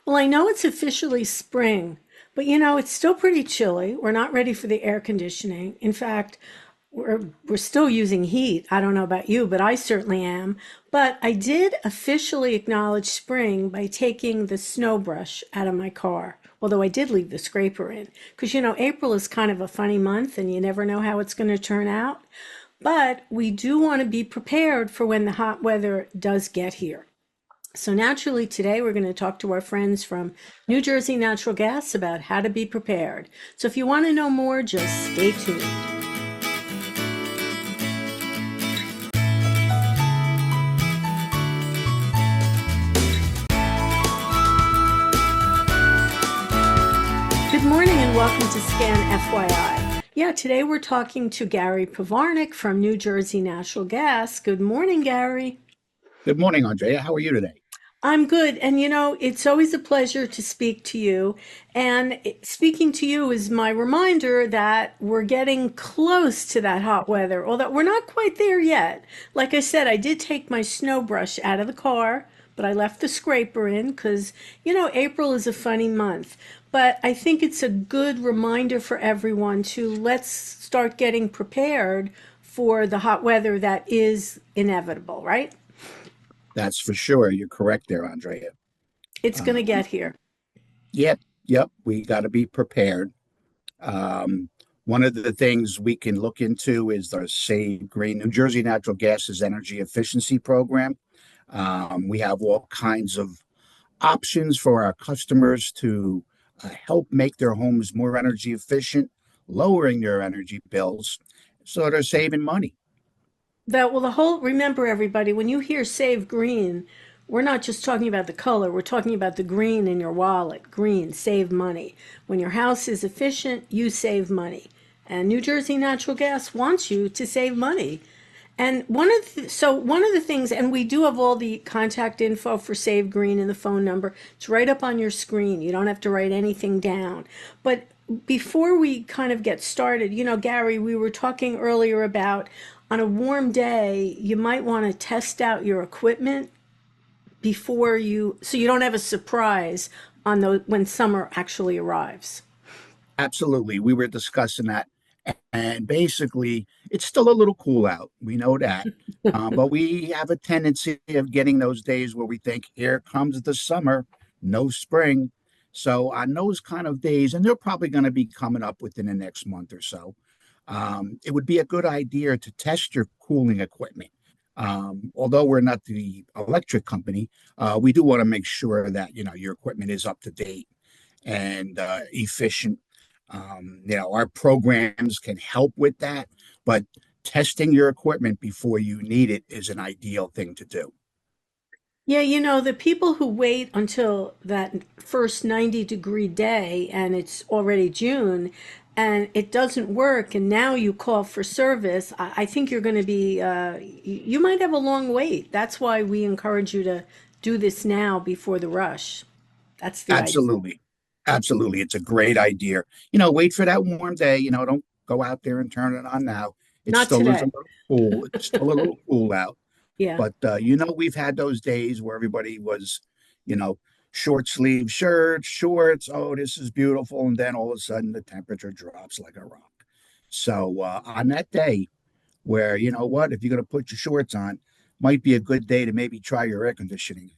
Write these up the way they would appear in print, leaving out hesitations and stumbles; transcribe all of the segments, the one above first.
Well, I know it's officially spring, but it's still pretty chilly. We're not ready for the air conditioning. In fact, we're still using heat. I don't know about you, but I certainly am. But I did officially acknowledge spring by taking the snow brush out of my car. Although I did leave the scraper in, because April is kind of a funny month and you never know how it's going to turn out. But we do want to be prepared for when the hot weather does get here. So naturally, today we're going to talk to our friends from New Jersey Natural Gas about how to be prepared. So if you want to know more, just stay tuned. Good morning and welcome to Scan FYI. Yeah, today we're talking to Gary Pavarnik from New Jersey Natural Gas. Good morning, Gary. Good morning, Andrea. How are you today? I'm good. And it's always a pleasure to speak to you. And speaking to you is my reminder that we're getting close to that hot weather, although we're not quite there yet. Like I said, I did take my snow brush out of the car, but I left the scraper in because, April is a funny month. But I think it's a good reminder for everyone to let's start getting prepared for the hot weather that is inevitable, right? That's for sure. You're correct there, Andrea. It's going to Um, get here. yep, yep. We got to be prepared. Um, One of the things we can look into is the SaveGreen, New Jersey Natural Gas's energy efficiency program. We have all kinds of options for our customers to help make their homes more energy efficient, lowering their energy bills, so they're saving money. Remember everybody, when you hear save green, we're not just talking about the color, we're talking about the green in your wallet. Green, save money. When your house is efficient, you save money. And New Jersey Natural Gas wants you to save money. And one of the things, and we do have all the contact info for Save Green and the phone number. It's right up on your screen. You don't have to write anything down. But before we kind of get started, Gary, we were talking earlier about on a warm day, you might want to test out your equipment so you don't have a surprise on the when summer actually arrives. Absolutely. We were discussing that. And basically, it's still a little cool out. We know that. But we have a tendency of getting those days where we think, here comes the summer, no spring. So, on those kind of days, and they're probably going to be coming up within the next month or so, it would be a good idea to test your cooling equipment. Although we're not the electric company, we do want to make sure that your equipment is up to date and efficient. Our programs can help with that, but testing your equipment before you need it is an ideal thing to do. Yeah, the people who wait until that first 90-degree day and it's already June and it doesn't work, and now you call for service, I think you're going to you might have a long wait. That's why we encourage you to do this now before the rush. That's the idea. Absolutely. Absolutely. It's a great idea. Wait for that warm day. Don't go out there and turn it on now. It Not still is a today. little cool. It's still a little cool out. Yeah. But we've had those days where everybody was, you know, short sleeve shirts, shorts. Oh, this is beautiful. And then all of a sudden the temperature drops like a rock. So on that day where, you know what, if you're going to put your shorts on, might be a good day to maybe try your air conditioning.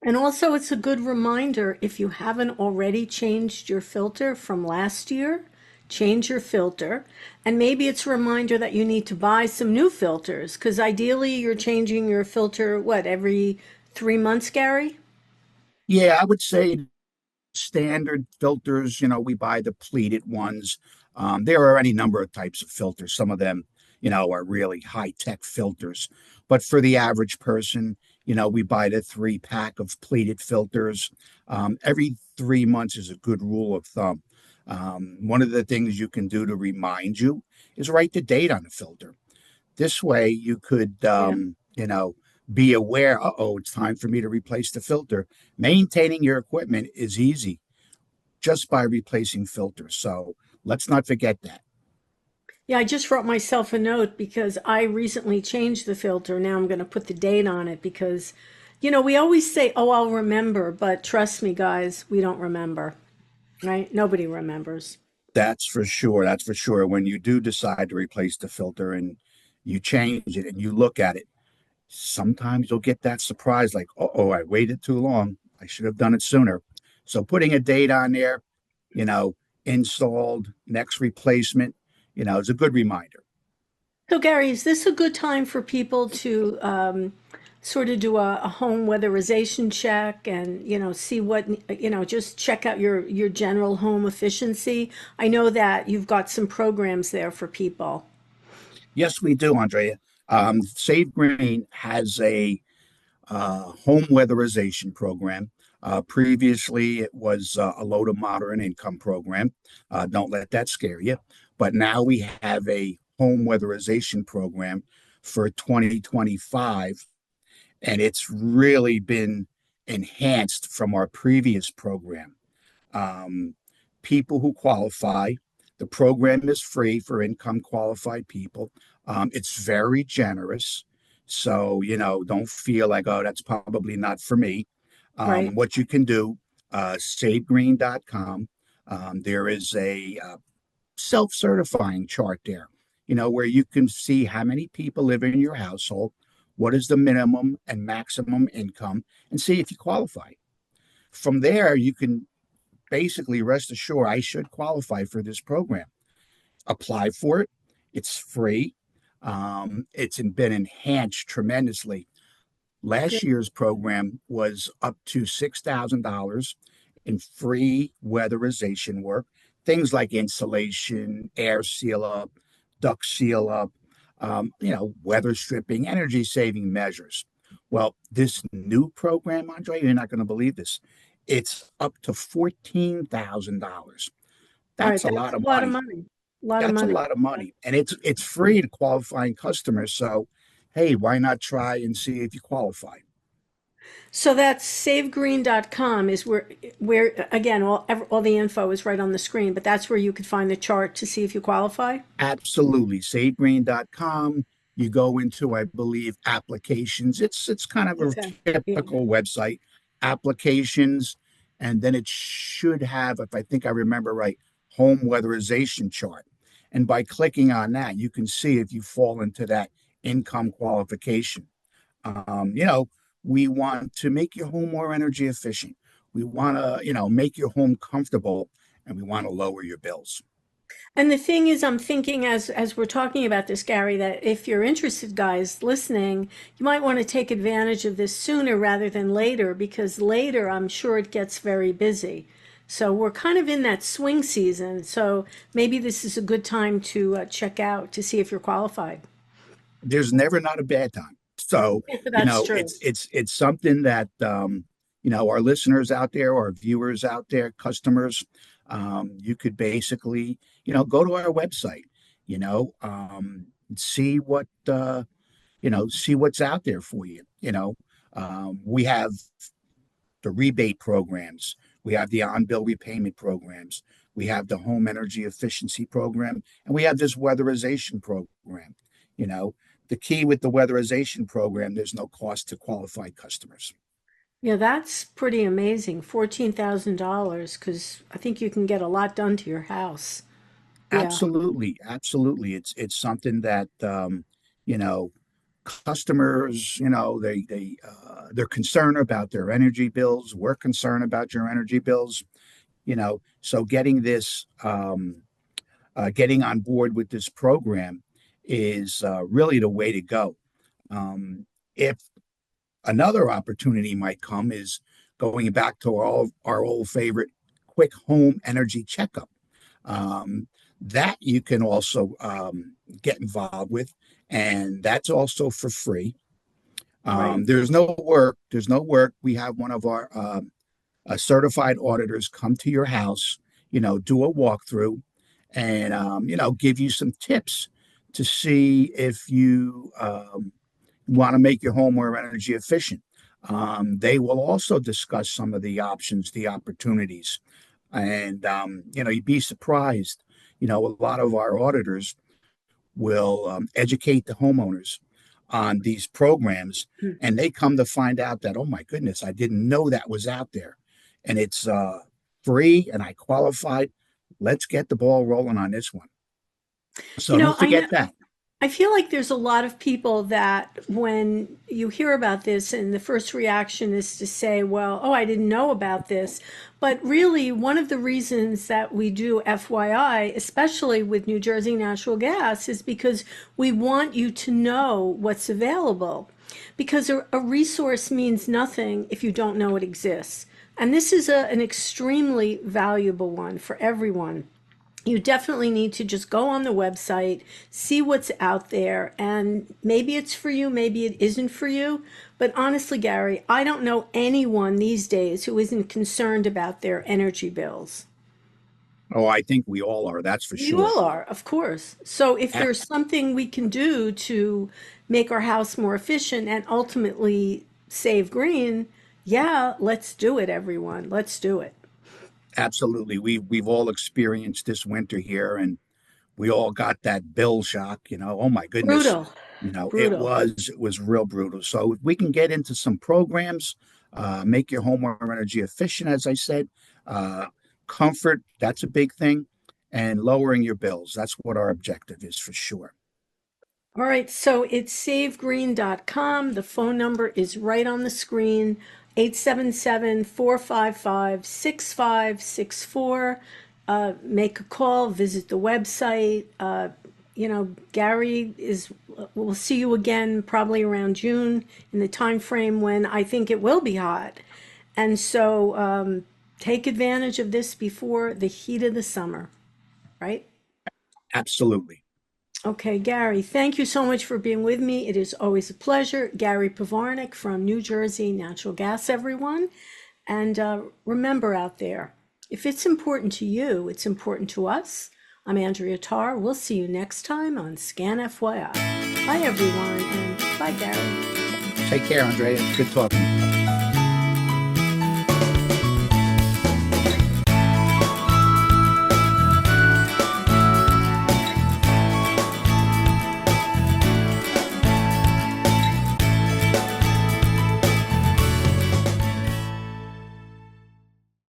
And also, it's a good reminder if you haven't already changed your filter from last year, change your filter. And maybe it's a reminder that you need to buy some new filters because ideally you're changing your filter, what, every 3 months, Gary? Yeah, I would say standard filters, we buy the pleated ones. There are any number of types of filters. Some of them, are really high tech filters. But for the average person, we buy the 3 pack of pleated filters. Every 3 months is a good rule of thumb. One of the things you can do to remind you is write the date on the filter. This way you could, Yeah. be aware, oh, it's time for me to replace the filter. Maintaining your equipment is easy just by replacing filters. So let's not forget that. Yeah, I just wrote myself a note because I recently changed the filter. Now I'm going to put the date on it because We always say, oh, I'll remember, but trust me, guys, we don't remember, right? Nobody remembers. That's for sure. That's for sure. When you do decide to replace the filter and you change it and you look at it, sometimes you'll get that surprise like, oh, I waited too long. I should have done it sooner. So putting a date on there, you know, installed, next replacement, is a good reminder. So, Gary, is this a good time for people to sort of do a home weatherization check and, see what, just check out your general home efficiency? I know that you've got some programs there for people. Yes, we do, Andrea. SaveGreen has a home weatherization program. Previously, it was a low to moderate income program. Don't let that scare you. But now we have a home weatherization program for 2025, and it's really been enhanced from our previous program. Um, People who qualify, the program is free for income qualified people. It's very generous. So, don't feel like, oh, that's probably not for me. Right. What you can do, SaveGreen.com, there is a self certifying chart there, where you can see how many people live in your household, what is the minimum and maximum income, and see if you qualify. From there, you can basically rest assured I should qualify for this program. Apply for it. It's free. It's been enhanced tremendously. Last year's program was up to $6,000 in free weatherization work, things like insulation, air seal up, duct seal up, weather stripping, energy saving measures. Well, this new program, Andre, you're not going to believe this. It's up to $14,000. All That's right. a That's lot of a lot of money. money. A lot of That's a money. lot of money, and it's free to qualifying customers. So, hey, why not try and see if you qualify? So that's savegreen.com is where again all the info is right on the screen, but that's where you could find the chart to see if you qualify. Absolutely. SaveGreen.com. You go into, I believe, applications. It's kind of a Okay. Yeah. typical website. Applications, and then it should have, if I think I remember right, home weatherization chart. And by clicking on that, you can see if you fall into that income qualification. Um, you know, we want to make your home more energy efficient. We want to, make your home comfortable, and we want to lower your bills. And the thing is, I'm thinking as we're talking about this, Gary, that if you're interested, guys, listening, you might want to take advantage of this sooner rather than later, because later I'm sure it gets very busy. So we're kind of in that swing season. So maybe this is a good time to check out to see if you're qualified. There's never not a bad time. So, That's true. it's something that our listeners out there, our viewers out there, customers, you could basically, go to our website, see see what's out there for you. We have the rebate programs, we have the on-bill repayment programs, we have the home energy efficiency program, and we have this weatherization program. You know, the key with the weatherization program, there's no cost to qualified customers. Yeah, that's pretty amazing. $14,000, because I think you can get a lot done to your house. Yeah. Absolutely, absolutely. It's something that you know customers, they're concerned about their energy bills. We're concerned about your energy bills. So getting on board with this program is really the way to go. If another opportunity might come is going back to our old favorite quick home energy checkup. Um, that you can also get involved with, and that's also for free. Right. There's no work. There's no work. We have one of our certified auditors come to your house, do a walkthrough, and give you some tips to see if you want to make your home more energy efficient. They will also discuss some of the options, the opportunities, and you'd be surprised. A lot of our auditors will educate the homeowners on these programs, and they come to find out that, oh my goodness, I didn't know that was out there, and it's free, and I qualified. Let's get the ball rolling on this one. You So know, don't forget that. I feel like there's a lot of people that when you hear about this and the first reaction is to say, well, oh, I didn't know about this. But really, one of the reasons that we do FYI, especially with New Jersey Natural Gas, is because we want you to know what's available. Because a resource means nothing if you don't know it exists. And this is an extremely valuable one for everyone. You definitely need to just go on the website, see what's out there, and maybe it's for you, maybe it isn't for you. But honestly, Gary, I don't know anyone these days who isn't concerned about their energy bills. Oh, I think we all are. That's for You all sure. are, of course. So if A- there's something we can do to make our house more efficient and ultimately save green, yeah, let's do it, everyone. Let's do it. Absolutely. We've all experienced this winter here, and we all got that bill shock. Oh my goodness. Brutal, It brutal. was real brutal. So if we can get into some programs, make your home more energy efficient, as I said, uh, comfort, that's a big thing, and lowering your bills. That's what our objective is for sure. All right, so it's savegreen.com. The phone number is right on the screen, 877-455-6564. Make a call, visit the website. Gary we'll see you again probably around June in the time frame when I think it will be hot. And so take advantage of this before the heat of the summer, right? Absolutely. Okay, Gary, thank you so much for being with me. It is always a pleasure. Gary Pavarnik from New Jersey Natural Gas, everyone. And remember out there, if it's important to you, it's important to us. I'm Andrea Tarr. We'll see you next time on Scan FYI. Bye, everyone, and bye, Gary. Take care, Andrea. Good talking to you.